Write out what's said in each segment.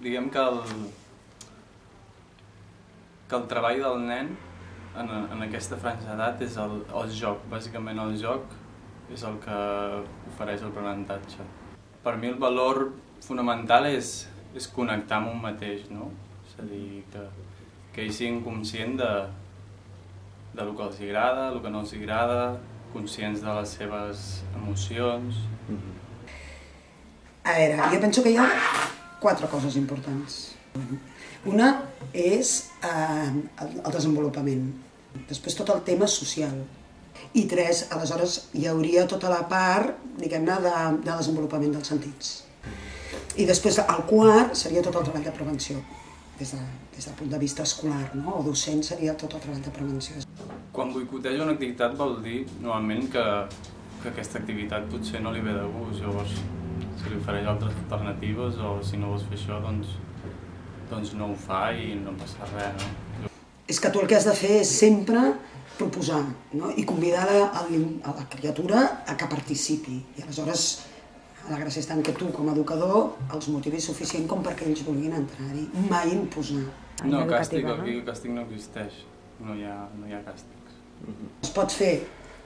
diguem que el treball del nen en aquesta franja d'edat és el joc. Bàsicament el joc és el que ofereix l'aprenentatge. Per mi el valor fonamental és connectar amb un mateix, no? És a dir, que ells siguin conscients de lo que els agrada, el que no els agrada, conscients de les seves emocions. A veure, jo penso que hi ha 4 coses importants. Una és el desenvolupament, després tot el tema social. I 3, aleshores, hi hauria tota la part, diguem-ne, de desenvolupament dels sentits. I després el 4 seria tot el treball de prevenció, des del punt de vista escolar, no? O docent seria tot el treball de prevenció. Quan boicoteja una activitat vol dir, normalment, que aquesta activitat potser no li ve de gust, llavors si li ofereix altres alternatives o si no vols fer això, doncs no ho fa i no passa res, no? És que tu el que has de fer és sempre proposar, no? I convidar a la criatura a que participi. I aleshores la gràcia està en que tu, com a educador, els motivis suficient com perquè ells vulguin entrar-hi. Mai imposar. No, càstig, aquí el càstig no existeix. No hi ha càstigs. Es pot fer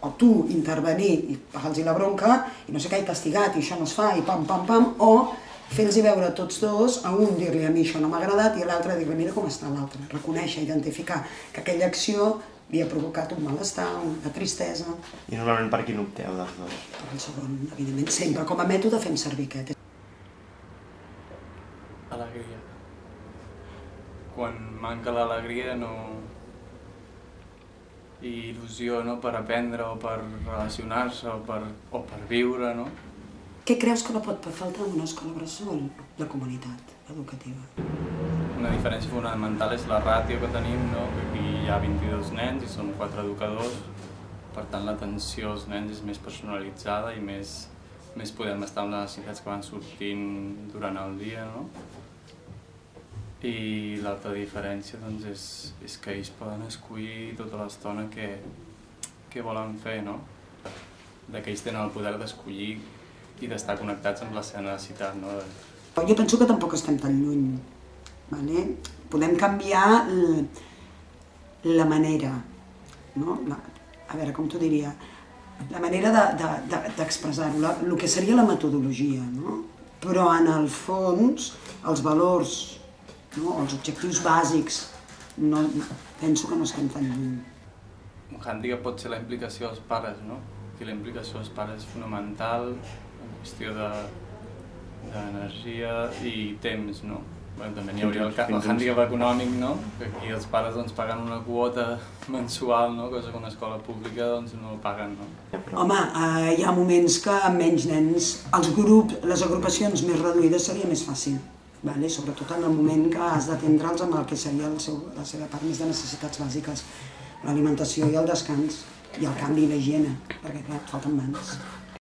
o tu intervenir i pagar-los la bronca i no sé què, he castigat i això no es fa i pam, pam, pam, o fer-los veure tots dos, a un dir-li a mi això no m'ha agradat i a l'altre dir-li mira com està l'altre, reconèixer, identificar que aquella acció li ha provocat un malestar, una tristesa. I normalment per quin opteu dels dos? Per el segon, evidentment, sempre com a mètode fem servir aquest. Alegria. Quan manca l'alegria i il·lusió per aprendre o per relacionar-se o per viure, no? Què creus que no pot faltar en una escola bressol? La comunitat educativa. Una diferència fonamental és la ràtio que tenim, no? Aquí hi ha 22 nens i són 4 educadors, per tant l'atenció als nens és més personalitzada i més podem estar amb les necessitats que van sortint durant el dia, no? I l'altra diferència doncs, és que ells poden escollir tota l'estona què volen fer, no? Que ells tenen el poder d'escollir i d'estar connectats amb la seva necessitat, no? Jo penso que tampoc estem tan lluny. Podem canviar la manera, no? A veure, com t'ho diria? La manera d'expressar-ho, el que seria la metodologia, no? Però en el fons, els valors, els objectius bàsics, penso que no estem tan lluny. Un hàndicap pot ser la implicació dels pares, no? I la implicació dels pares és fonamental, en qüestió d'energia i temps, no? També n'hi hauria el hàndicap econòmic, no? Que aquí els pares paguen una quota mensual, cosa que una escola pública no paguen, no? Home, hi ha moments que amb menys nens, les agrupacions més reduïdes seria més fàcil. Sobretot en el moment que has d'atendre'ls amb el que seria la seva part més de necessitats bàsiques, l'alimentació i el descans, i el canvi i la higiene, perquè clar, et falten mans.